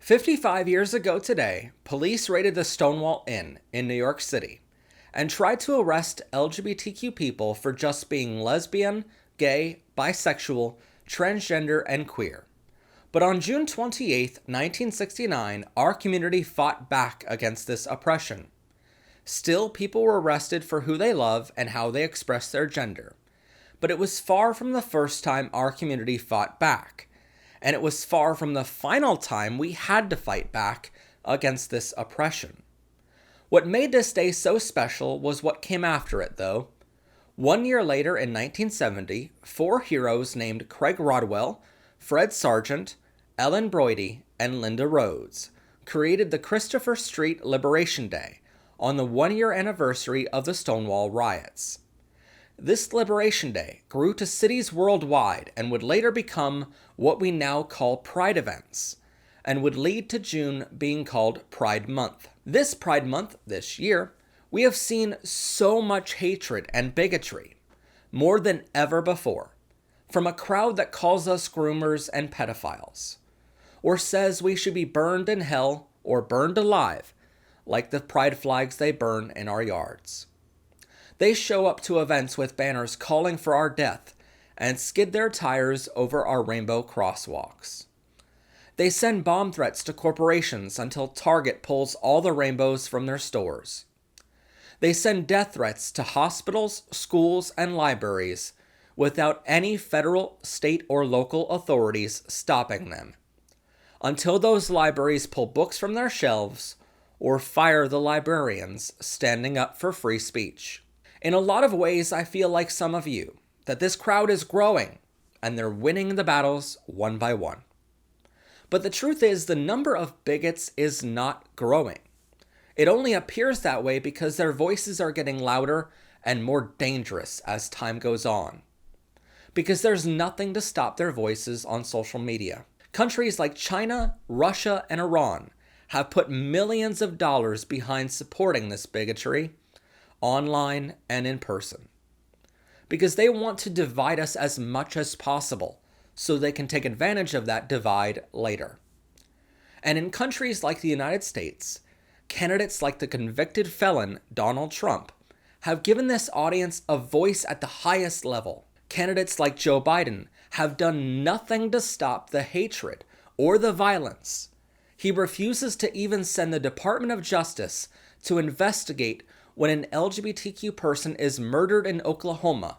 55 years ago today, police raided the Stonewall Inn in New York City and tried to arrest LGBTQ people for just being lesbian, gay, bisexual, transgender, and queer. But on June 28, 1969, our community fought back against this oppression. Still, people were arrested for who they love and how they express their gender. But it was far from the first time our community fought back. And it was far from the final time we had to fight back against this oppression. What made this day so special was what came after it, though. 1 year later, in 1970, four heroes named Craig Rodwell, Fred Sargent, Ellen Brody, and Linda Rhodes created the Christopher Street Liberation Day on the 1-year anniversary of the Stonewall Riots. This Liberation Day grew to cities worldwide and would later become what we now call Pride events, and would lead to June being called Pride Month. This Pride Month, this year, we have seen so much hatred and bigotry, more than ever before, from a crowd that calls us groomers and pedophiles, or says we should be burned in hell or burned alive, like the pride flags they burn in our yards. They show up to events with banners calling for our death and skid their tires over our rainbow crosswalks. They send bomb threats to corporations until Target pulls all the rainbows from their stores. They send death threats to hospitals, schools, and libraries without any federal, state, or local authorities stopping them, until those libraries pull books from their shelves or fire the librarians standing up for free speech. In a lot of ways, I feel like some of you, that this crowd is growing, and they're winning the battles one by one. But the truth is, the number of bigots is not growing. It only appears that way because their voices are getting louder and more dangerous as time goes on. Because there's nothing to stop their voices on social media. Countries like China, Russia, and Iran have put millions of dollars behind supporting this bigotry, online and in person, because they want to divide us as much as possible so they can take advantage of that divide later. And in countries like the United States, candidates like the convicted felon Donald Trump have given this audience a voice at the highest level. Candidates like Joe Biden have done nothing to stop the hatred or the violence. He refuses to even send the Department of Justice to investigate when an LGBTQ person is murdered in Oklahoma,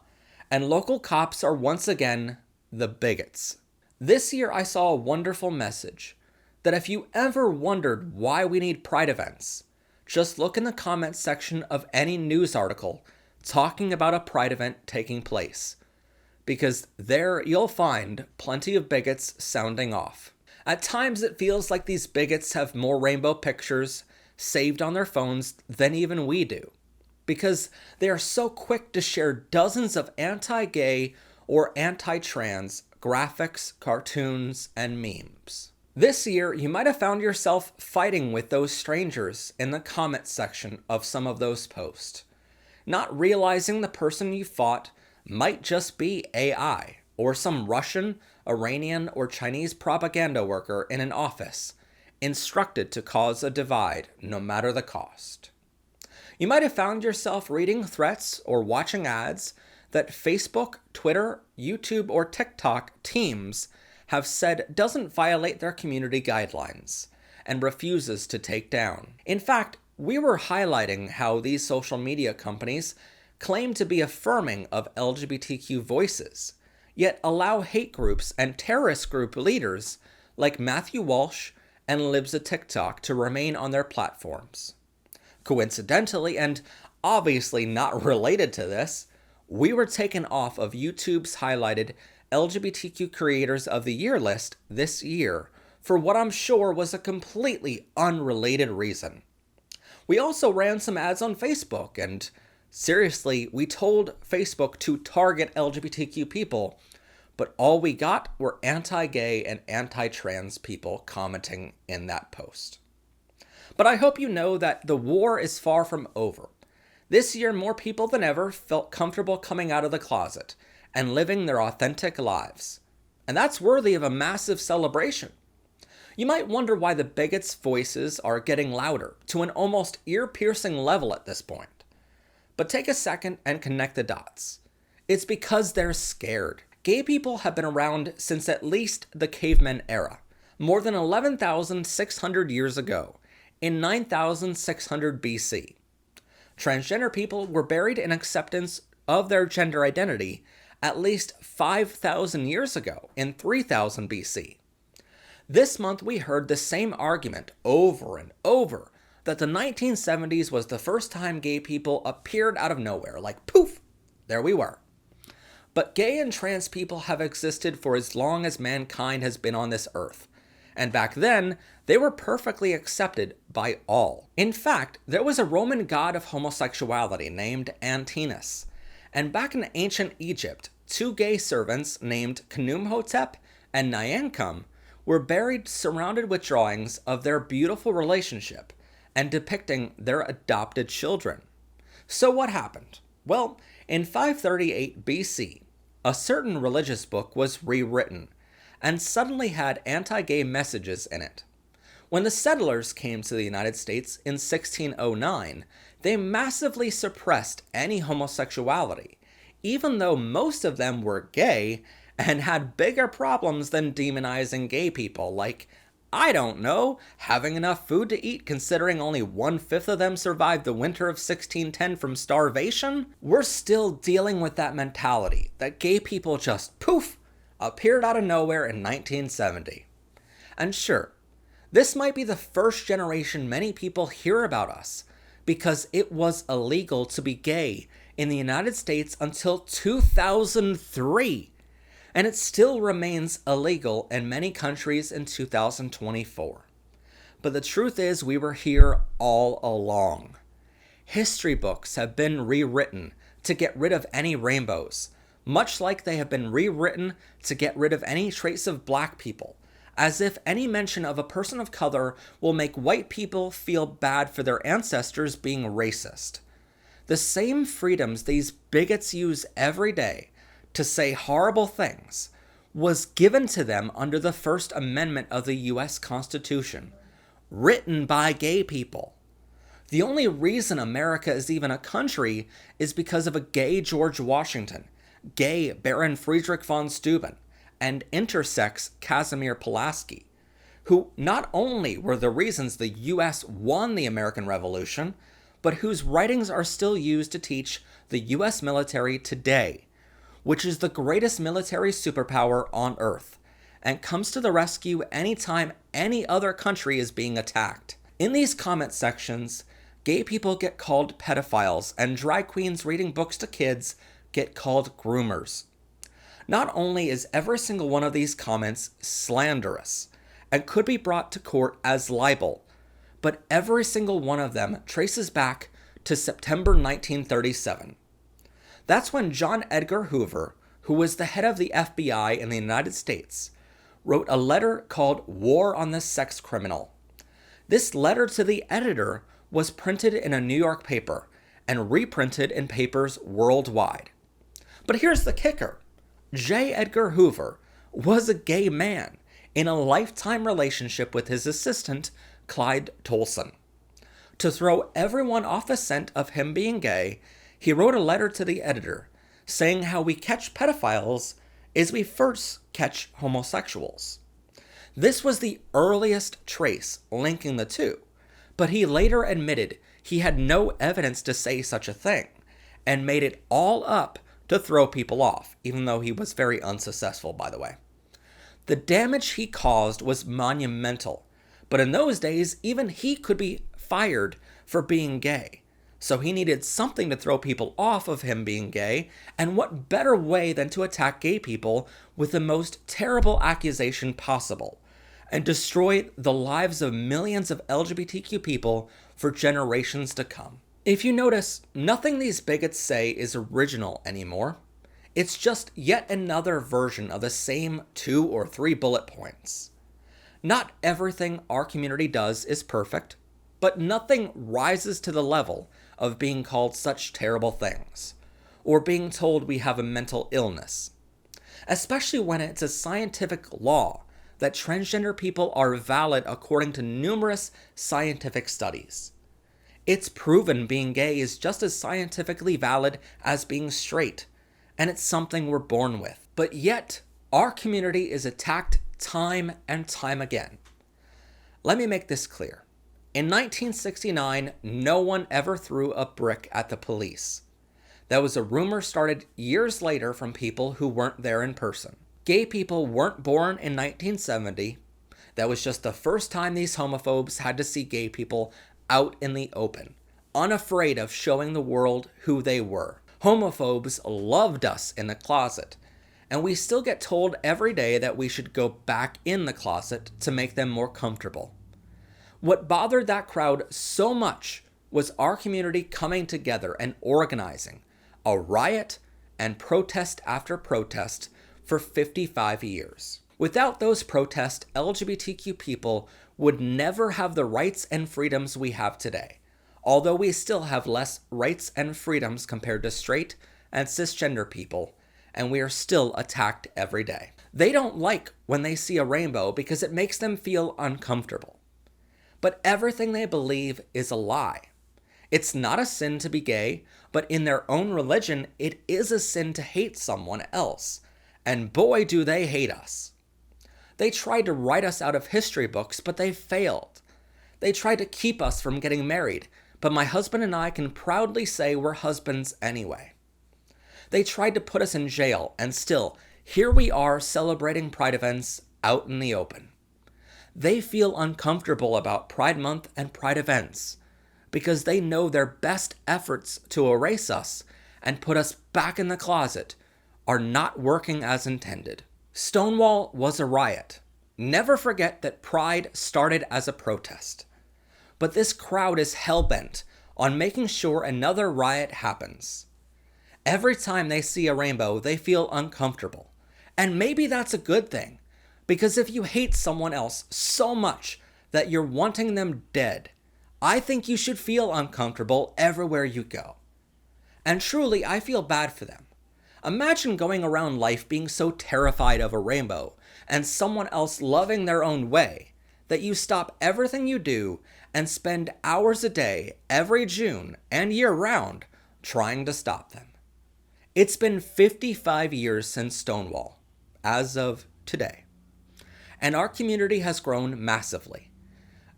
and local cops are once again the bigots. This year I saw a wonderful message that if you ever wondered why we need Pride events, just look in the comments section of any news article talking about a Pride event taking place, because there you'll find plenty of bigots sounding off. At times it feels like these bigots have more rainbow pictures saved on their phones than even we do, because they are so quick to share dozens of anti-gay or anti-trans graphics, cartoons, and memes. This year, you might have found yourself fighting with those strangers in the comments section of some of those posts, not realizing the person you fought might just be AI, or some Russian, Iranian, or Chinese propaganda worker in an office, instructed to cause a divide no matter the cost. You might have found yourself reading threats or watching ads that Facebook, Twitter, YouTube, or TikTok teams have said doesn't violate their community guidelines and refuses to take down. In fact, we were highlighting how these social media companies claim to be affirming of LGBTQ voices, yet allow hate groups and terrorist group leaders like Matthew Walsh and Libs of TikTok to remain on their platforms. Coincidentally, and obviously not related to this, we were taken off of YouTube's highlighted LGBTQ Creators of the Year list this year for what I'm sure was a completely unrelated reason. We also ran some ads on Facebook, and seriously, we told Facebook to target LGBTQ people, but all we got were anti-gay and anti-trans people commenting in that post. But I hope you know that the war is far from over. This year, more people than ever felt comfortable coming out of the closet and living their authentic lives. And that's worthy of a massive celebration. You might wonder why the bigots' voices are getting louder to an almost ear-piercing level at this point. But take a second and connect the dots. It's because they're scared. Gay people have been around since at least the caveman era, more than 11,600 years ago, in 9,600 BC. Transgender people were buried in acceptance of their gender identity at least 5,000 years ago, in 3000 BC. This month we heard the same argument over and over, that the 1970s was the first time gay people appeared out of nowhere, like poof, there we were. But gay and trans people have existed for as long as mankind has been on this earth. And back then, they were perfectly accepted by all. In fact, there was a Roman god of homosexuality named Antinous. And back in ancient Egypt, two gay servants named Khnumhotep and Nyankum were buried surrounded with drawings of their beautiful relationship and depicting their adopted children. So what happened? Well, in 538 BC, a certain religious book was rewritten and suddenly had anti-gay messages in it. When the settlers came to the United States in 1609, they massively suppressed any homosexuality, even though most of them were gay and had bigger problems than demonizing gay people, like, I don't know, having enough food to eat considering only 1/5 of them survived the winter of 1610 from starvation. We're still dealing with that mentality that gay people just poof, appeared out of nowhere in 1970. And sure, this might be the first generation many people hear about us, because it was illegal to be gay in the United States until 2003. And it still remains illegal in many countries in 2024. But the truth is, we were here all along. History books have been rewritten to get rid of any rainbows, much like they have been rewritten to get rid of any trace of black people, as if any mention of a person of color will make white people feel bad for their ancestors being racist. The same freedoms these bigots use every day to say horrible things was given to them under the First Amendment of the U.S. Constitution, written by gay people. The only reason America is even a country is because of a gay George Washington, gay Baron Friedrich von Steuben, and intersex Casimir Pulaski, who not only were the reasons the U.S. won the American Revolution, but whose writings are still used to teach the U.S. military today, which is the greatest military superpower on Earth, and comes to the rescue anytime any other country is being attacked. In these comment sections, gay people get called pedophiles, and drag queens reading books to kids get called groomers. Not only is every single one of these comments slanderous and could be brought to court as libel, but every single one of them traces back to September 1937. That's when John Edgar Hoover, who was the head of the FBI in the United States, wrote a letter called War on the Sex Criminal. This letter to the editor was printed in a New York paper and reprinted in papers worldwide. But here's the kicker. J. Edgar Hoover was a gay man in a lifetime relationship with his assistant, Clyde Tolson. To throw everyone off the scent of him being gay, he wrote a letter to the editor saying how we catch pedophiles is we first catch homosexuals. This was the earliest trace linking the two, but he later admitted he had no evidence to say such a thing and made it all up to throw people off, even though he was very unsuccessful, by the way. The damage he caused was monumental, but in those days, even he could be fired for being gay. So he needed something to throw people off of him being gay, and what better way than to attack gay people with the most terrible accusation possible, and destroy the lives of millions of LGBTQ people for generations to come. If you notice, nothing these bigots say is original anymore. It's just yet another version of the same 2 or 3 bullet points. Not everything our community does is perfect, but nothing rises to the level of being called such terrible things, or being told we have a mental illness. Especially when it's a scientific law that transgender people are valid according to numerous scientific studies. It's proven being gay is just as scientifically valid as being straight, and it's something we're born with. But yet, our community is attacked time and time again. Let me make this clear. In 1969, no one ever threw a brick at the police. That was a rumor started years later from people who weren't there in person. Gay people weren't born in 1970. That was just the first time these homophobes had to see gay people out in the open, unafraid of showing the world who they were. Homophobes loved us in the closet, and we still get told every day that we should go back in the closet to make them more comfortable. What bothered that crowd so much was our community coming together and organizing a riot and protest after protest for 55 years. Without those protests, LGBTQ people would never have the rights and freedoms we have today, although we still have less rights and freedoms compared to straight and cisgender people, and we are still attacked every day. They don't like when they see a rainbow because it makes them feel uncomfortable. But everything they believe is a lie. It's not a sin to be gay, but in their own religion, it is a sin to hate someone else. And boy, do they hate us. They tried to write us out of history books, but they failed. They tried to keep us from getting married, but my husband and I can proudly say we're husbands anyway. They tried to put us in jail, and still, here we are celebrating Pride events out in the open. They feel uncomfortable about Pride Month and Pride events because they know their best efforts to erase us and put us back in the closet are not working as intended. Stonewall was a riot. Never forget that Pride started as a protest. But this crowd is hell-bent on making sure another riot happens. Every time they see a rainbow, they feel uncomfortable. And maybe that's a good thing, because if you hate someone else so much that you're wanting them dead, I think you should feel uncomfortable everywhere you go. And truly, I feel bad for them. Imagine going around life being so terrified of a rainbow and someone else loving their own way that you stop everything you do and spend hours a day every June and year-round trying to stop them. It's been 55 years since Stonewall, as of today. And our community has grown massively.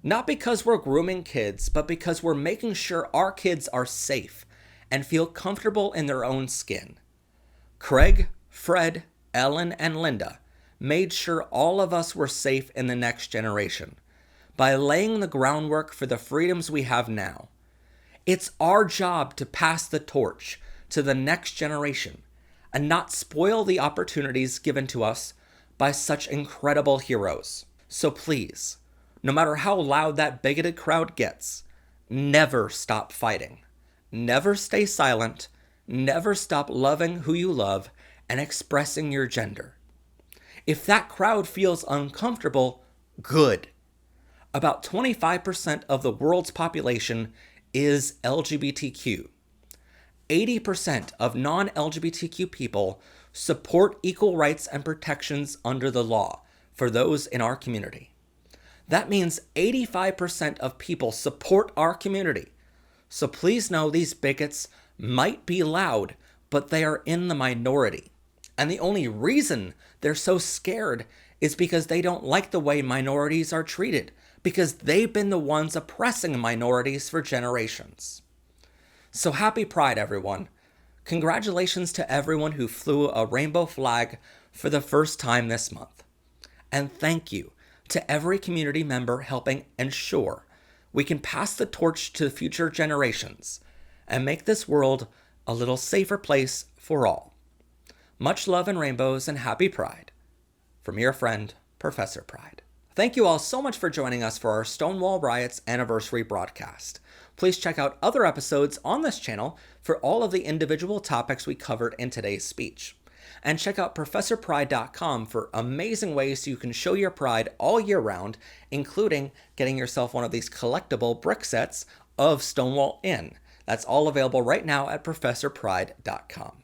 Not because we're grooming kids, but because we're making sure our kids are safe and feel comfortable in their own skin. Craig, Fred, Ellen, and Linda made sure all of us were safe in the next generation by laying the groundwork for the freedoms we have now. It's our job to pass the torch to the next generation and not spoil the opportunities given to us by such incredible heroes. So please, no matter how loud that bigoted crowd gets, never stop fighting. Never stay silent. Never stop loving who you love and expressing your gender. If that crowd feels uncomfortable, good. About 25% of the world's population is LGBTQ. 80% of non-LGBTQ people support equal rights and protections under the law for those in our community. That means 85% of people support our community. So please know these bigots might be loud, but they are in the minority. And the only reason they're so scared is because they don't like the way minorities are treated, because they've been the ones oppressing minorities for generations. So happy Pride, everyone. Congratulations to everyone who flew a rainbow flag for the first time this month. And thank you to every community member helping ensure we can pass the torch to future generations and make this world a little safer place for all. Much love and rainbows and happy Pride. From your friend, Professor Pride. Thank you all so much for joining us for our Stonewall Riots anniversary broadcast. Please check out other episodes on this channel for all of the individual topics we covered in today's speech. And check out ProfessorPride.com for amazing ways you can show your pride all year round, including getting yourself one of these collectible brick sets of Stonewall Inn. That's all available right now at ProfessorPride.com.